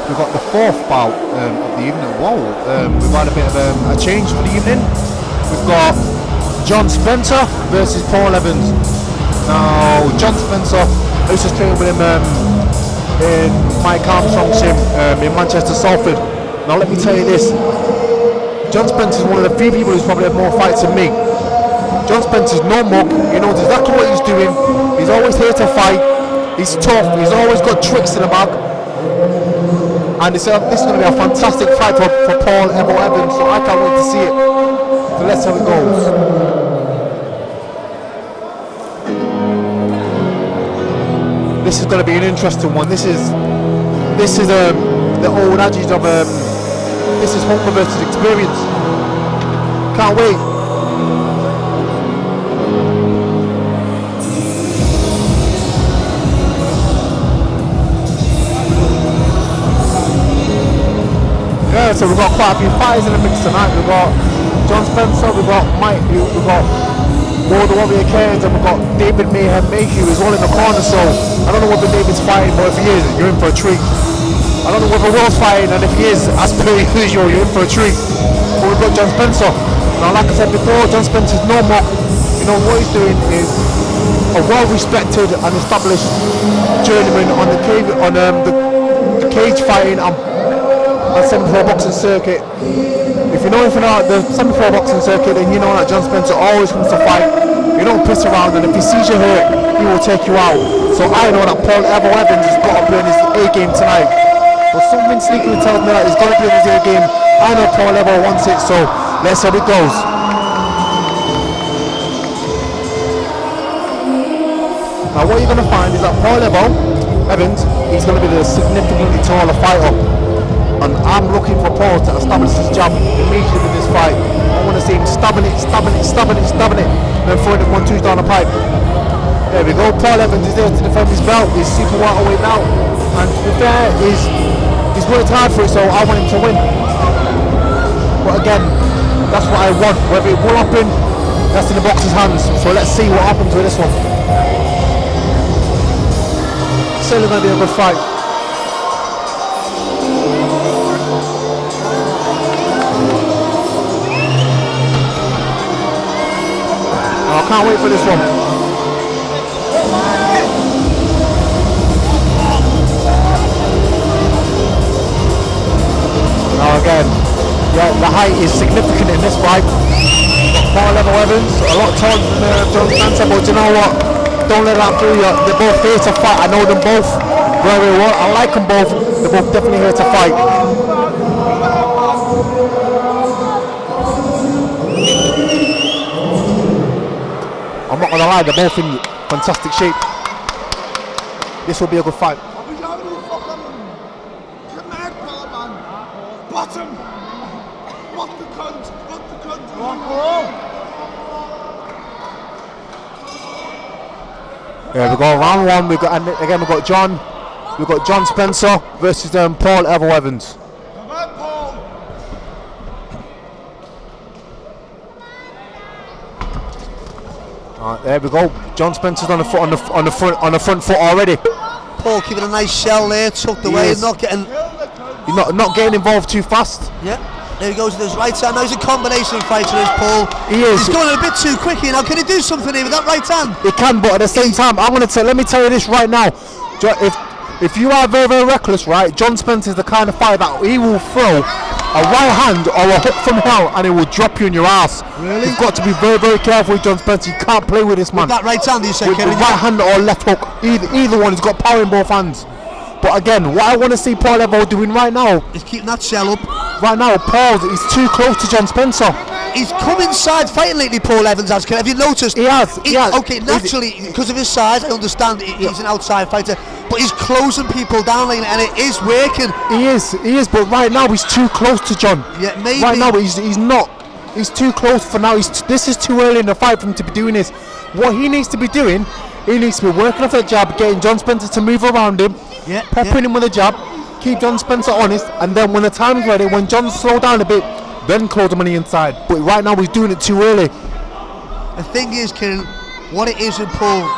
we've got the fourth bout of the evening. Whoa, we've had a bit of a change for the evening. We've got John Spencer versus Paul Evans. Now, John Spencer, I used to train with him in Mike Armstrong's gym in Manchester, Salford. Now, let me tell you this. John Spencer is one of the few people who's probably had more fights than me. John Spencer's no mug, he knows exactly what he's doing, he's always here to fight, he's tough, he's always got tricks in the bag, and this is going to be a fantastic fight for Paul Evans, so I can't wait to see it. So let's see how it goes. This is going to be an interesting one. This is the old adage of this is hunger versus experience. Can't wait. Yeah, so we've got quite a few fighters in the mix tonight. We've got John Spencer, we've got Mike, we've got the Warrior Cairns, and we've got David Mayhem Mayhew who's all in the corner. So I don't know whether David's fighting, but if he is, you're in for a treat. I don't know whether Will's fighting, and if he is, as per usual, you're in for a treat. But we've got John Spencer. Now, like I said before, John Spencer's no mock. You know, what he's doing is a well-respected and established journeyman on the cage fighting and semi-pro boxing circuit. If you know anything about the semi-pro boxing circuit, then you know that John Spencer always comes to fight. You don't piss around, and if he sees you hurt, he will take you out. So I know that Paul Evans has got to play in his A game tonight. But something sneakily tells me that he's got to play in his A game. I know Paul wants it, so let's see how it goes. Now what you're going to find is that Paul Evans, he's going to be the significantly taller fighter. And I'm looking for Paul to establish his jab immediately with this fight. I want to see him stabbing it, and then throwing it 1-2 down the pipe. There we go, Paul Evans is there to defend his belt. He's super welterweight now. And to be fair, he's worked hard for it, so I want him to win. But again, that's what I want. Whether it will happen, that's in the boxer's hands. So let's see what happens with this one. Still going to be a good fight. I can't wait for this one. Now again, yeah, the height is significant in this fight. Paul Evans, a lot taller than John Spencer, but you know what? Don't let that fool you. They're both here to fight. I know them both very well. I like them both. They're both definitely here to fight. I'm not gonna lie, they're both in fantastic shape. This will be a good fight. Bottom! What the cunt! Yeah, we got round one. We've got John Spencer versus Paul Evans. Come on, Paul! Alright, there we go. John Spencer's on the front foot already. Paul keeping a nice shell there, tucked away, and not getting. He's not getting involved too fast. Yeah. There he goes with his right hand. Now he's a combination fighter, is Paul. He is. He's going a bit too quick here. Now can he do something here with that right hand? He can, but at the same time, let me tell you this right now. If you are very, very reckless, right, John Spencer is the kind of fighter that he will throw a right hand or a hook from hell and it will drop you in your ass. Really? You've got to be very, very careful with John Spencer. You can't play with this man. With that right hand, you say, with the right hand or left hook. Either one, he's got power in both hands. But again, what I want to see Paul Evans doing right now is keeping that shell up. Right now, Paul is too close to John Spencer. He's come inside fighting lately, Paul Evans has. Have you noticed? He has. Okay, naturally, because of his size, I understand he's an outside fighter, but he's closing people down lately, and it is working. He is. But right now, he's too close to John. Yeah, maybe. Right now, he's not. He's too close for now. This is too early in the fight for him to be doing this. What he needs to be doing, he needs to be working off that jab, getting John Spencer to move around him, peppering him with a jab, keep John Spencer honest, and then when the time's ready, when John's slowed down a bit, then close him on the inside. But right now he's doing it too early. The thing is, Kieran, what it is with Paul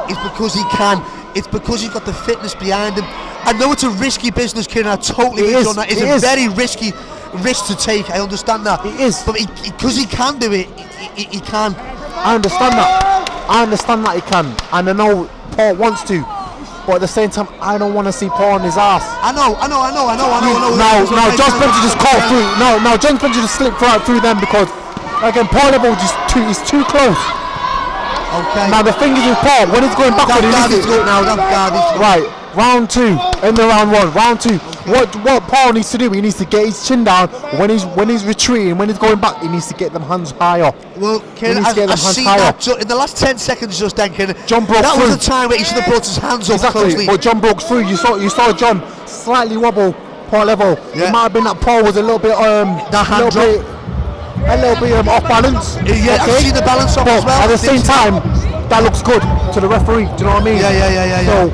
is because he can. It's because he's got the fitness behind him. I know it's a risky business, Kieran. I totally It is, understand that. It's it a is. very risky risk to take. I understand that. It is. But because he can do it, he can. I understand that. I understand that he can, and I know Paul wants to, but at the same time, I don't want to see Paul on his ass. I know. No, John Spencer just caught through. No, John Spencer just slipped right through them because, again, Paul level is too close. Okay. Now the thing is with Paul, when he's going backward, right. Round 2, end of round 1. Round 2. What Paul needs to do? He needs to get his chin down when he's retreating. When he's going back, he needs to get them hands higher. Well, Kieran, I see that in the last 10 seconds just then, Kieran. John broke that through. was the time where he should have brought his hands up closely. But John broke through. You saw John slightly wobble Paul level. Yeah. It might have been that Paul was a little bit a little bit off balance. Yeah, I've seen the balance off as well. At the same time, that looks good to the referee. Do you know what I mean? Yeah. So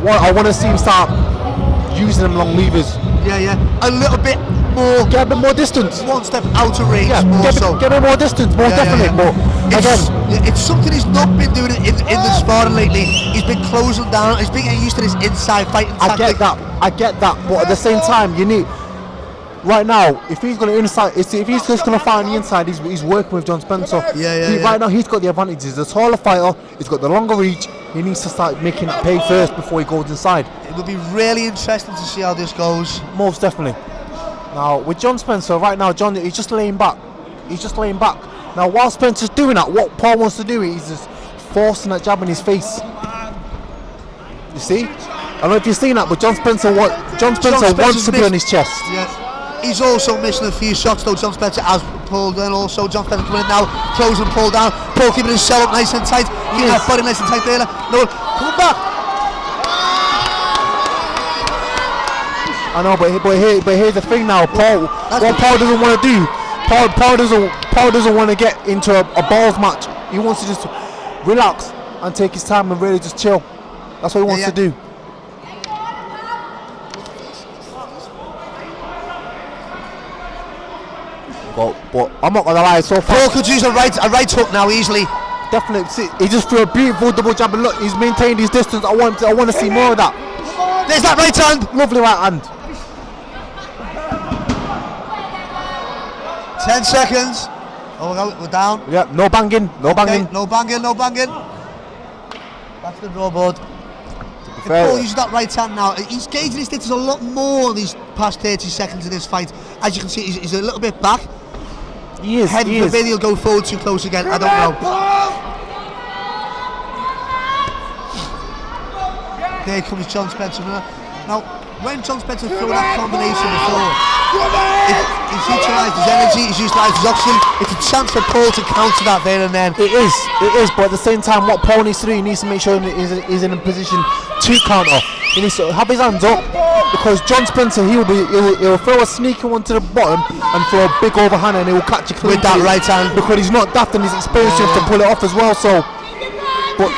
I want to see him start using them long levers. Yeah. A little bit more. Get a bit more distance. One step out of range. Yeah, get a bit more distance, definitely. But it's something he's not been doing in the sparring lately. He's been closing down. He's been getting used to this inside fighting tactic. I get that. But at the same time, you need. Right now, if he's going to if he's just going to fight on the inside, he's working with John Spencer. Right now, he's got the advantage. He's a taller fighter. He's got the longer reach. He needs to start making it pay first before he goes inside. It will be really interesting to see how this goes. Most definitely. Now, with John Spencer, right now, he's just laying back. Now, while Spencer's doing that, what Paul wants to do is just forcing that jab in his face. You see? I don't know if you've seen that, but John Spencer wants to be on his chest. Yeah. He's also missing a few shots though, John Spencer, as pulled in also. John Spencer coming in now, closing Paul down. Paul keeping his shell up nice and tight. Keeping that body nice and tight there. No, come back. I know, but here's the thing now, Paul. What Paul doesn't want to do, Paul doesn't want to get into a balls match. He wants to just relax and take his time and really just chill. That's what he wants to do. But I'm not gonna lie, so far Paul could use a right hook now easily. Definitely. See, he just threw a beautiful double jab and look, he's maintained his distance. I want to see more of that. There's that right hand. Lovely right hand. 10 seconds. Oh, we're down. Yeah, no banging. No banging. That's the draw board. Paul uses that right hand now. He's gauging his distance a lot more these past 30 seconds of this fight. As you can see, he's a little bit back. He is. Maybe he'll go forward too close again. I don't know. There comes John Spencer. Now, when John Spencer threw that combination before, he's utilised his energy, he's utilised his oxygen. It's a chance for Paul to counter that there and then. It is. But at the same time, what Paul needs to do, he needs to make sure he's in a position to counter. He needs to have his hands up, because John Spencer, he'll throw a sneaky one to the bottom and throw a big overhand, and he will catch you clean with that right hand, because he's not daft and he's experienced enough to pull it off as well. So, but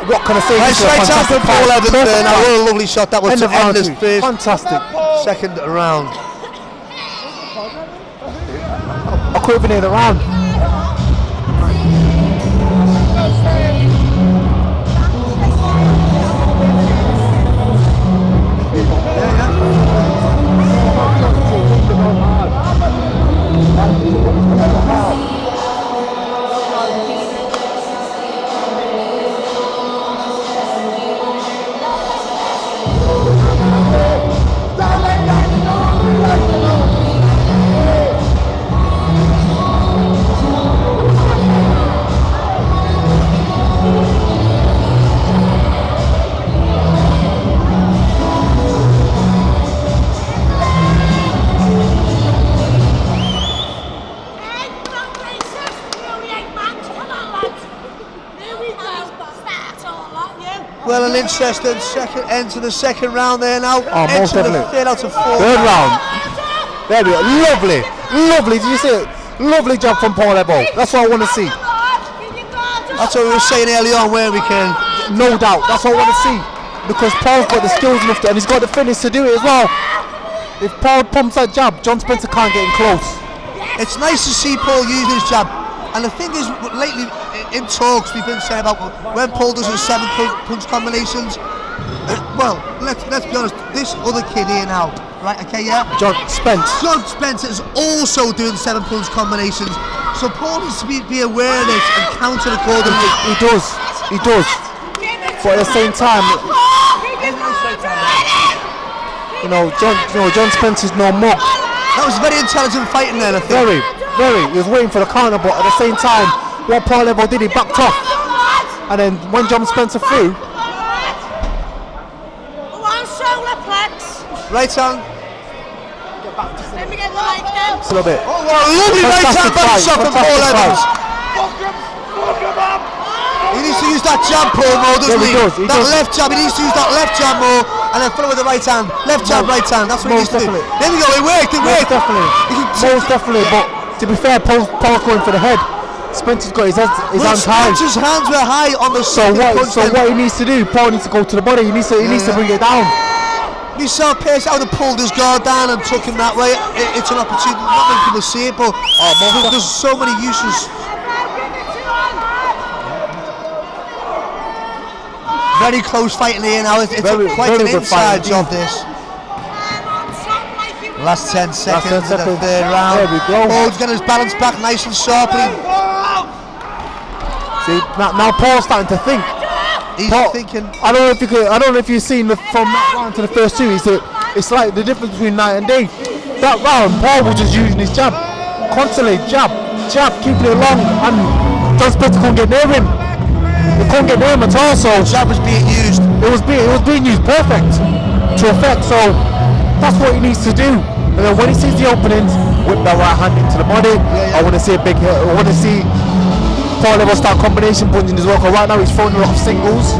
what can I say? Nice right hand from Paul Evans there. Now, what a lovely shot that was to end this first. Fantastic. Second round. I couldn't even hear the round. Well, an interesting end to the second round there now. Most definitely. The third out of four. Third round. There we go. Lovely. Did you see it? Lovely job from Paul Ebo. That's what I want to see. That's what we were saying earlier on, where we can. No doubt. That's what I want to see. Because Paul's got the skills enough and he's got the finish to do it as well. If Paul pumps that jab, John Spencer can't get in close. It's nice to see Paul use his jab. And the thing is, lately in talks we've been saying about when Paul does his 7 punch combinations, well, let's be honest. This other kid here now, right? Okay, yeah. John Spence. John Spencer is also doing 7-punch combinations, so Paul needs to be aware of this and counter accordingly. He does. But at the same time, John Spence is no mock. That was very intelligent fighting there, I think. Very. He was waiting for the counter, but at the same time, what Paul Evo did, he backed off. And then when John Spencer threw, right hand. Let me get the light down. a little bit. Oh, what a lovely right hand back shot from Paul Evans. He needs to use that jab, Paul, more, doesn't he? He That does. left jab, he needs to use that left jab more, and then follow with the right hand. Left jab, right hand, that's what he needs to do. There we go, it worked. Most definitely. But to be fair, Paul's going for the head. Spencer's got his hands high. Spencer's hands were high on the So what he needs to do, Paul needs to go to the body. He needs to bring it down. You saw Pierce out and pulled his guard down and took him that way. It's an opportunity. Not many people see it, but there's so many uses. Very close fighting here now. It's quite an inside job, this. Last 10 seconds of the third round. There we go. Paul's getting his balance back nice and sharply. See, now Paul's starting to think. He's thinking. I don't know if you've seen from that round to the first two. It's like the difference between night and day. That round, Paul was just using his jab, constantly jab, keeping it long, and John Spencer couldn't get near him. He couldn't get near him at all. So jab was being used. It was being used perfect to effect. So that's what he needs to do. And then when he sees the openings, whip that right hand into the body. I want to see a big hit. I want to see Paul Evo start combination punching as well. Because right now he's throwing a lot of singles.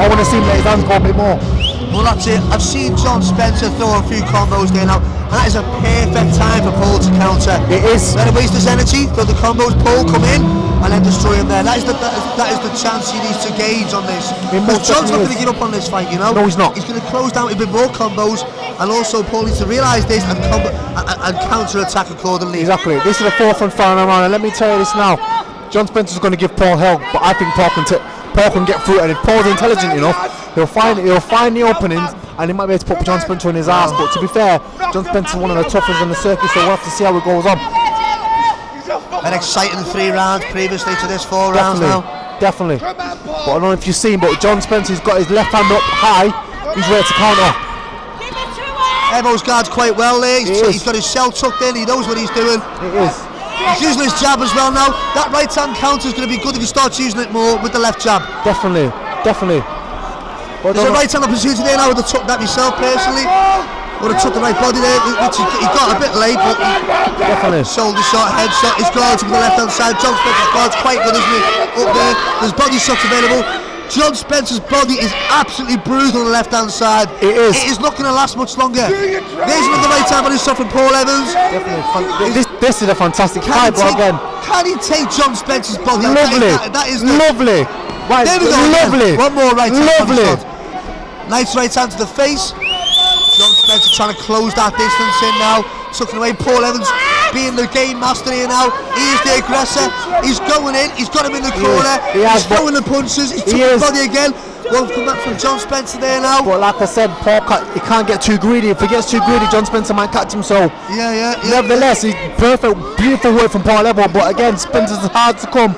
I want to see him let his hands go a bit more. Well, that's it. I've seen John Spencer throw a few combos there now. And that is a perfect time for Paul to counter. It is. Let him waste his energy, throw the combos, Paul come in, and then destroy him there. That is the chance he needs to gauge on this. Because John's not going to give up on this fight, you know. No, he's not. He's going to close down with more combos, and also Paul needs to realise this and counter attack accordingly. Exactly. This is the fourth and final round, and let me tell you this now. John Spencer's going to give Paul hell, but I think Paul can get through it. And if Paul's intelligent enough, he'll find the openings, and he might be able to put John Spencer in his ass. But to be fair, John Spencer's one of the toughest on the circuit, so we'll have to see how it goes on. An exciting 3 rounds previously to this 4 rounds now. Definitely. But I don't know if you've seen, but John Spencer's got his left hand up high. He's ready to counter. Evo's guards quite well there. He's got his shell tucked in. He knows what he's doing. It is. He's using his jab as well now. That right hand counter is going to be good if he starts using it more with the left jab. Definitely. But there's a right hand opportunity there now. I would have took that myself personally. Would have took the right body there, which he got a bit late, but definitely. Shoulder shot, head shot. His guards from the left hand side. John Spencer's guards quite good, isn't he? Up there. There's body shots available. John Spencer's body is absolutely brutal on the left hand side. It is. It is not going to last much longer. There's another right hand body shot from Paul Evans. Definitely. This is a fantastic fight, but again. Can he take John Spencer's body? Lovely. That is lovely. Right. There we go. Lovely. One more right hand. Lovely. Nice right hand to the face. John Spencer trying to close that distance in now. Tucking away Paul Evans being the game master here now. He is the aggressor. He's going in. He's got him in the corner. He's throwing the punches. He's took the body again. Won't come back from John Spencer there now. But like I said, Paul he can't get too greedy. If he gets too greedy, John Spencer might catch him. So nevertheless, he's perfect, beautiful work from Paul Evo. But again, Spencer's hard to come.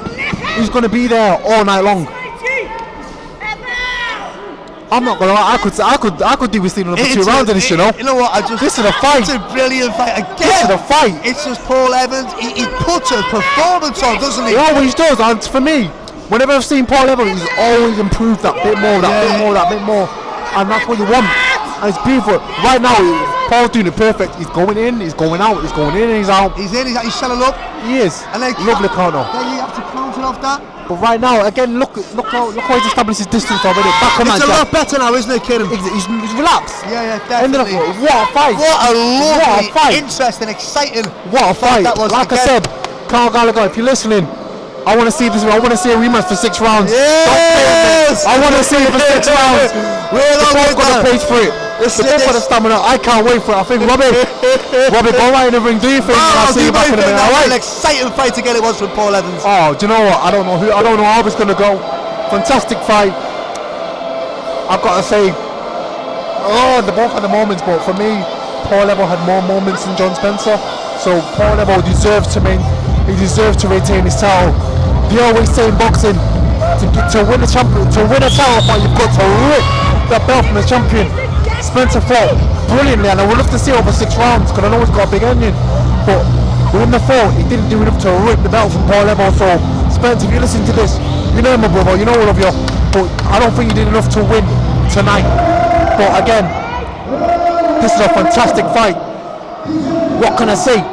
He's going to be there all night long. I'm not gonna lie, I could do with seeing another 2 rounds of this, you know. You know what? This is a fight. It's a brilliant fight again. This is a fight. It's just Paul Evans. He puts a performance on, doesn't he? He always does. And for me, whenever I've seen Paul Evans, he's always improved that bit more, that bit more, and that's what you want. And it's beautiful. Right now, Paul's doing it perfect. He's going in, he's going out, he's going in, and he's out. He's in. He's selling up. He is. And then lovely counter. Then you have to counter off that. But right now, again, look how he's established his distance already. Back on it's a lot better now, isn't it, Kieran? He's relaxed. Yeah, definitely. What a fight! What a lovely, interesting, exciting. What a fight! That was like I said, Carl Gallagher, if you're listening, I want to see this. I want to see a rematch for 6 rounds. Yes! I want to see it for 6 rounds. We're both got the page for it. They're both got the stamina. I can't wait for it. I think Robbie, go right in the ring. Do your thing. I'll see you back in a minute. What an exciting fight again it was from Paul Evans. Oh, do you know what? I don't know how it's going to go. Fantastic fight. I've got to say, Oh, they both had the moments, but for me, Paul Level had more moments than John Spencer. So Paul Level deserves to retain his title. They always say in boxing, to win a title fight, you've got to rip that belt from the champion. Spencer fought brilliantly, and I would love to see over 6 rounds because I know he's got a big engine. But within the 4, he didn't do enough to rip the belt from Paul Level. So Spencer, if you listen to this, you know my brother, you know all of you, but I don't think you did enough to win tonight. But again, this is a fantastic fight. What can I say?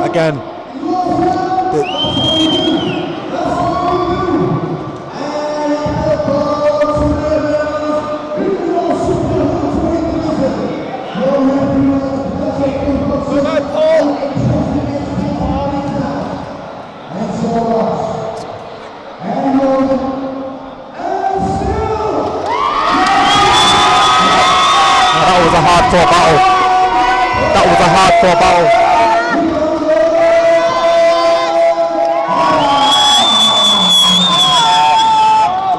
Again, that was a hard-fought battle. That was a hard-fought battle.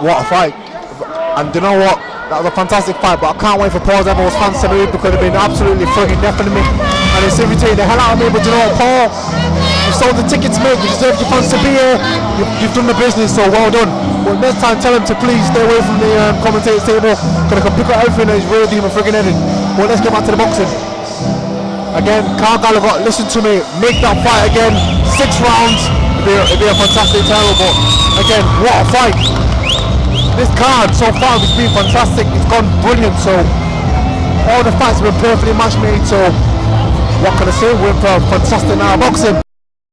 What a fight. And you know what? That was a fantastic fight, but I can't wait for Paul Level's fans to move because they've been absolutely frigging deafening me. And it's irritating the hell out of me, but you know what, Paul? You sold the tickets, mate. You deserve your fans to be here. You've done the business, so well done. But next time, tell him to please stay away from the commentator's table because I can pick up everything that he's really doing frigging headed. But let's get back to the boxing. Again, Carl Gallagher, listen to me. Make that fight again. 6 rounds. It'd be a fantastic title, but again, what a fight. This card so far has been fantastic. It's gone brilliant. So all the fights have been perfectly match made. So what can I say? We're in for a fantastic night of boxing.